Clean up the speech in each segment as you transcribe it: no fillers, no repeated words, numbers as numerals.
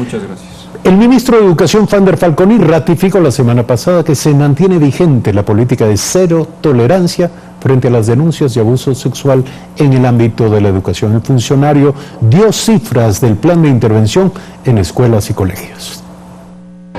Muchas gracias. El ministro de Educación, Fander Falconi, ratificó la semana pasada que se mantiene vigente la política de cero tolerancia frente a las denuncias de abuso sexual en el ámbito de la educación. El funcionario dio cifras del plan de intervención en escuelas y colegios.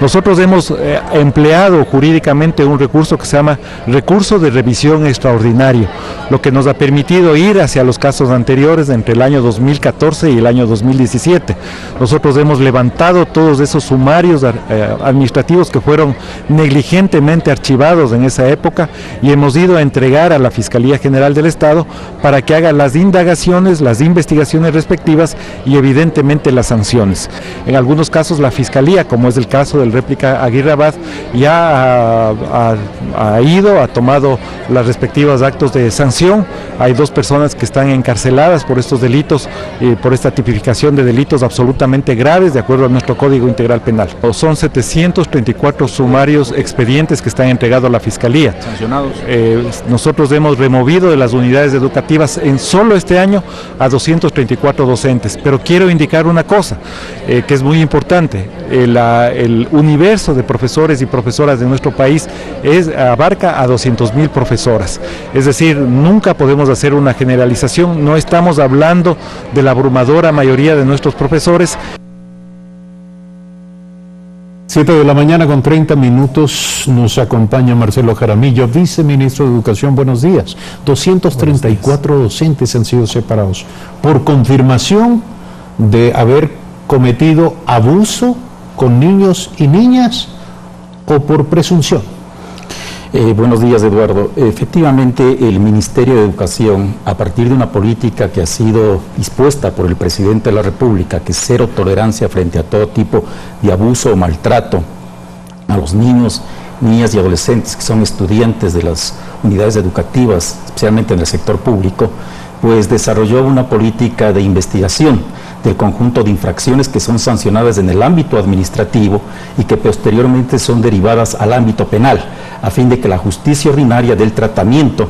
Nosotros hemos empleado jurídicamente un recurso que se llama recurso de revisión extraordinario, lo que nos ha permitido ir hacia los casos anteriores entre el año 2014 y el año 2017. Nosotros hemos levantado todos esos sumarios administrativos que fueron negligentemente archivados en esa época y hemos ido a entregar a la Fiscalía General del Estado para que haga las indagaciones, las investigaciones respectivas y evidentemente las sanciones. En algunos casos la Fiscalía, como es el caso del réplica Aguirre Abad, ya ha tomado las respectivas actos de sanción. Hay 2 personas que están encarceladas por estos delitos, por esta tipificación de delitos absolutamente graves de acuerdo a nuestro Código Integral Penal. Son 734 sumarios expedientes que están entregados a la Fiscalía. ¿Sancionados? Nosotros hemos removido de las unidades educativas en solo este año a 234 docentes, pero quiero indicar una cosa que es muy importante. El universo de profesores y profesoras de nuestro país abarca a 200.000 profesoras. Es decir, nunca podemos hacer una generalización, no estamos hablando de la abrumadora mayoría de nuestros profesores. 7 de la mañana con 30 minutos nos acompaña Marcelo Jaramillo, viceministro de Educación. Buenos días. 234 docentes han sido separados por confirmación de haber cometido abuso con niños y niñas o por presunción. Buenos días, Eduardo. Efectivamente, el Ministerio de Educación, a partir de una política que ha sido dispuesta por el presidente de la República, que es cero tolerancia frente a todo tipo de abuso o maltrato a los niños, niñas y adolescentes que son estudiantes de las unidades educativas, especialmente en el sector público, pues desarrolló una política de investigación del conjunto de infracciones que son sancionadas en el ámbito administrativo y que posteriormente son derivadas al ámbito penal, a fin de que la justicia ordinaria del tratamiento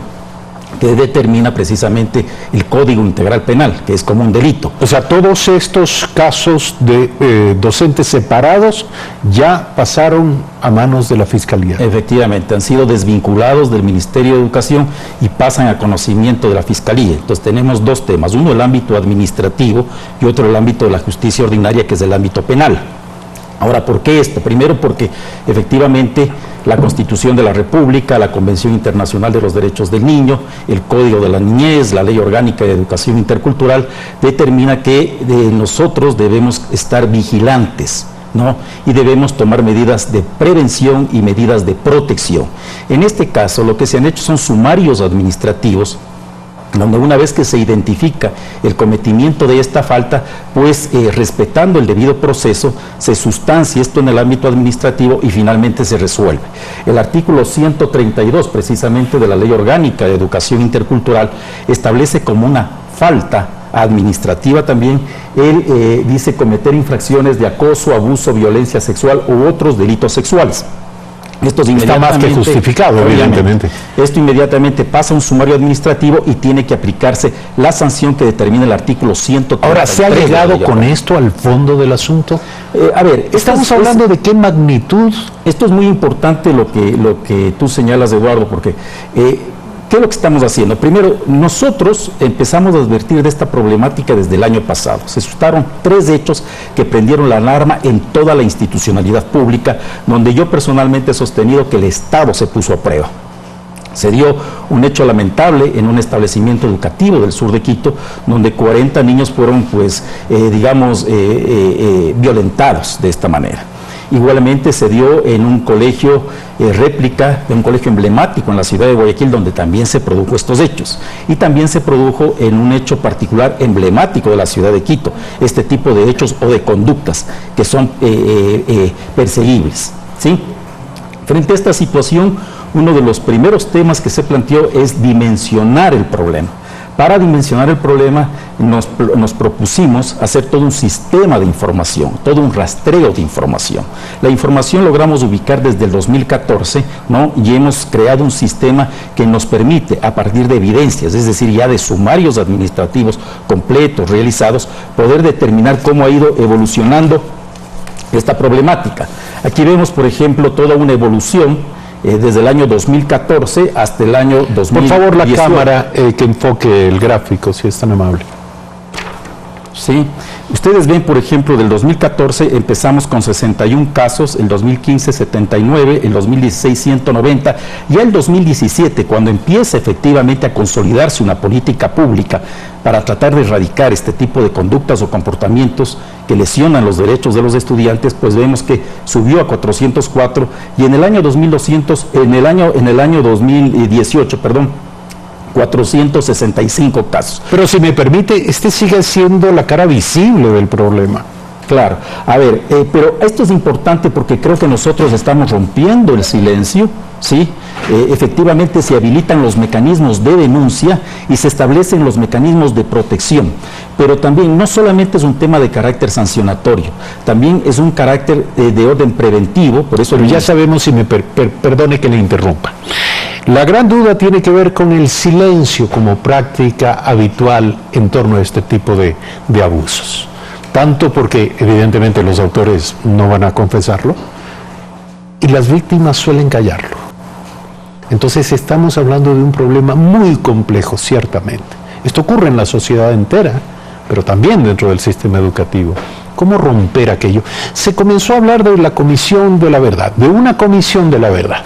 que determina precisamente el Código Integral Penal, que es como un delito. O sea, todos estos casos de docentes separados ya pasaron a manos de la Fiscalía. Efectivamente, han sido desvinculados del Ministerio de Educación y pasan a conocimiento de la Fiscalía. Entonces tenemos 2 temas, uno el ámbito administrativo y otro el ámbito de la justicia ordinaria, que es el ámbito penal. Ahora, ¿por qué esto? Primero porque efectivamente la Constitución de la República, la Convención Internacional de los Derechos del Niño, el Código de la Niñez, la Ley Orgánica de Educación Intercultural, determina que nosotros debemos estar vigilantes, ¿no? Y debemos tomar medidas de prevención y medidas de protección. En este caso, lo que se han hecho son sumarios administrativos, donde una vez que se identifica el cometimiento de esta falta, pues respetando el debido proceso, se sustancia esto en el ámbito administrativo y finalmente se resuelve. El artículo 132, precisamente de la Ley Orgánica de Educación Intercultural, establece como una falta administrativa también, él dice cometer infracciones de acoso, abuso, violencia sexual u otros delitos sexuales. Está más que justificado, evidentemente. Esto inmediatamente pasa a un sumario administrativo y tiene que aplicarse la sanción que determina el artículo 133. Ahora, ¿se ha llegado con esto al fondo del asunto? A ver, estamos hablando de qué magnitud. Esto es muy importante lo que tú señalas, Eduardo, porque ¿qué es lo que estamos haciendo? Primero, nosotros empezamos a advertir de esta problemática desde el año pasado. Se suscitaron 3 hechos que prendieron la alarma en toda la institucionalidad pública, donde yo personalmente he sostenido que el Estado se puso a prueba. Se dio un hecho lamentable en un establecimiento educativo del sur de Quito, donde 40 niños fueron, violentados de esta manera. Igualmente se dio en un colegio réplica, de un colegio emblemático en la ciudad de Guayaquil, donde también se produjo estos hechos. Y también se produjo en un hecho particular emblemático de la ciudad de Quito, este tipo de hechos o de conductas que son perseguibles, ¿sí? Frente a esta situación, uno de los primeros temas que se planteó es dimensionar el problema. Para dimensionar el problema nos propusimos hacer todo un sistema de información, todo un rastreo de información. La información logramos ubicar desde el 2014, ¿no? Y hemos creado un sistema que nos permite, a partir de evidencias, es decir, ya de sumarios administrativos completos, realizados, poder determinar cómo ha ido evolucionando esta problemática. Aquí vemos, por ejemplo, toda una evolución desde el año 2014 hasta el año 2018. Por favor, la cámara que enfoque el gráfico, si es tan amable. Sí. Ustedes ven, por ejemplo, del 2014 empezamos con 61 casos, el 2015 79, el 2016 190, y el 2017, cuando empieza efectivamente a consolidarse una política pública para tratar de erradicar este tipo de conductas o comportamientos que lesionan los derechos de los estudiantes, pues vemos que subió a 404, y en el año 2018, 465 casos. Pero si me permite, este sigue siendo la cara visible del problema. Claro, a ver, pero esto es importante porque creo que nosotros estamos rompiendo el silencio, ¿sí? Efectivamente se habilitan los mecanismos de denuncia y se establecen los mecanismos de protección, pero también no solamente es un tema de carácter sancionatorio, también es un carácter de orden preventivo, por eso... Pero ya sabemos, si me perdone que le interrumpa. La gran duda tiene que ver con el silencio como práctica habitual en torno a este tipo de abusos. Tanto porque evidentemente los autores no van a confesarlo y las víctimas suelen callarlo. Entonces estamos hablando de un problema muy complejo, ciertamente. Esto ocurre en la sociedad entera, pero también dentro del sistema educativo. ¿Cómo romper aquello? Se comenzó a hablar de la Comisión de la Verdad, de una Comisión de la Verdad.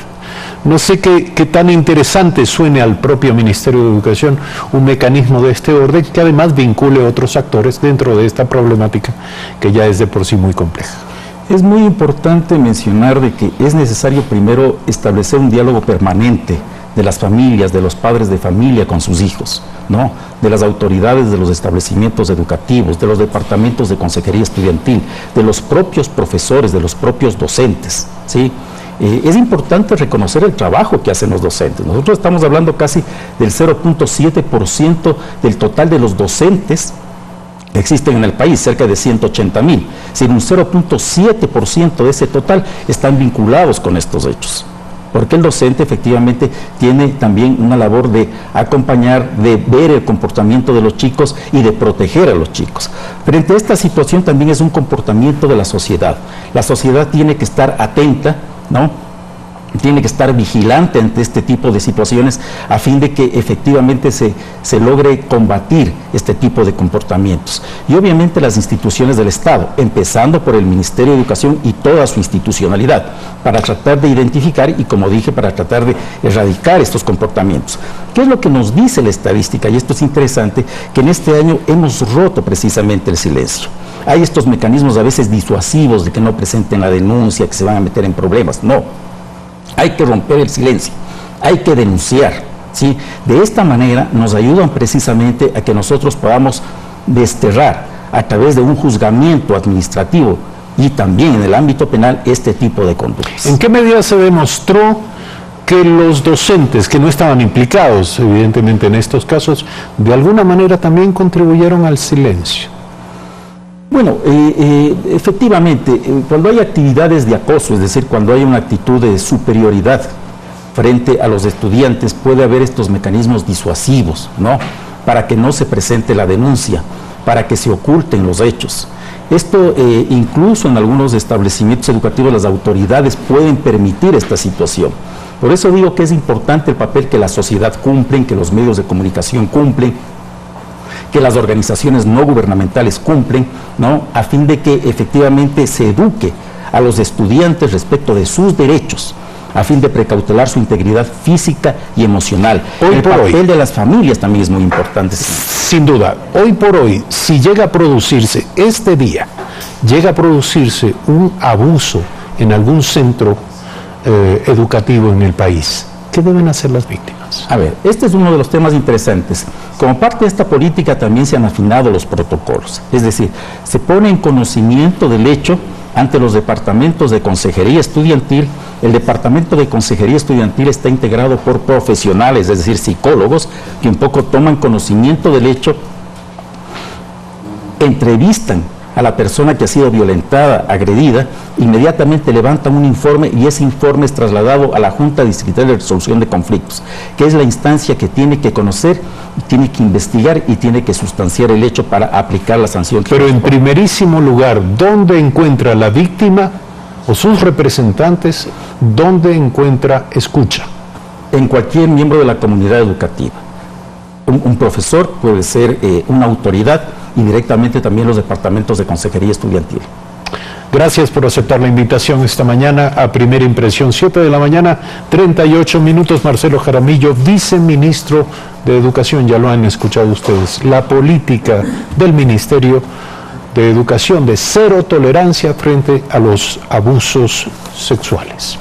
No sé qué tan interesante suene al propio Ministerio de Educación un mecanismo de este orden que además vincule a otros actores dentro de esta problemática que ya es de por sí muy compleja. Es muy importante mencionar de que es necesario primero establecer un diálogo permanente de las familias, de los padres de familia con sus hijos, ¿no? De las autoridades de los establecimientos educativos, de los departamentos de consejería estudiantil, de los propios profesores, de los propios docentes, ¿sí? Es importante reconocer el trabajo que hacen los docentes. Nosotros estamos hablando casi del 0.7% del total de los docentes que existen en el país, cerca de 180,000. Es decir, un 0.7% de ese total están vinculados con estos hechos. Porque el docente efectivamente tiene también una labor de acompañar, de ver el comportamiento de los chicos y de proteger a los chicos. Frente a esta situación también es un comportamiento de la sociedad. La sociedad tiene que estar atenta, ¿no? Tiene que estar vigilante ante este tipo de situaciones a fin de que efectivamente se logre combatir este tipo de comportamientos. Y obviamente las instituciones del Estado, empezando por el Ministerio de Educación y toda su institucionalidad, para tratar de identificar y, como dije, para tratar de erradicar estos comportamientos. ¿Qué es lo que nos dice la estadística? Y esto es interesante, que en este año hemos roto precisamente el silencio. Hay estos mecanismos a veces disuasivos de que no presenten la denuncia, que se van a meter en problemas. No, hay que romper el silencio, hay que denunciar, ¿sí? De esta manera nos ayudan precisamente a que nosotros podamos desterrar a través de un juzgamiento administrativo y también en el ámbito penal este tipo de conductas. ¿En qué medida se demostró que los docentes que no estaban implicados, evidentemente, en estos casos, de alguna manera también contribuyeron al silencio? Bueno, efectivamente, cuando hay actividades de acoso, es decir, cuando hay una actitud de superioridad frente a los estudiantes, puede haber estos mecanismos disuasivos, ¿no? Para que no se presente la denuncia, para que se oculten los hechos. Esto incluso en algunos establecimientos educativos las autoridades pueden permitir esta situación. Por eso digo que es importante el papel que la sociedad cumple, que los medios de comunicación cumplen, que las organizaciones no gubernamentales cumplen, ¿no? A fin de que efectivamente se eduque a los estudiantes respecto de sus derechos, a fin de precautelar su integridad física y emocional. El papel de las familias también es muy importante. Sin duda, hoy por hoy, si llega a producirse, este día, llega a producirse un abuso en algún centro educativo en el país, ¿qué deben hacer las víctimas? A ver, este es uno de los temas interesantes. Como parte de esta política también se han afinado los protocolos, es decir, se pone en conocimiento del hecho ante los departamentos de consejería estudiantil. El departamento de consejería estudiantil está integrado por profesionales, es decir, psicólogos, que un poco toman conocimiento del hecho, entrevistan a la persona que ha sido violentada, agredida, inmediatamente levantan un informe y ese informe es trasladado a la Junta Distrital de Resolución de Conflictos, que es la instancia que tiene que conocer, tiene que investigar y tiene que sustanciar el hecho para aplicar la sanción. Pero en primerísimo lugar, ¿dónde encuentra la víctima o sus representantes? ¿Dónde encuentra escucha? En cualquier miembro de la comunidad educativa. Un profesor puede ser una autoridad y directamente también los departamentos de consejería estudiantil. Gracias por aceptar la invitación esta mañana a Primera Impresión, 7 de la mañana, 38 minutos. Marcelo Jaramillo, viceministro de Educación, ya lo han escuchado ustedes. La política del Ministerio de Educación de cero tolerancia frente a los abusos sexuales.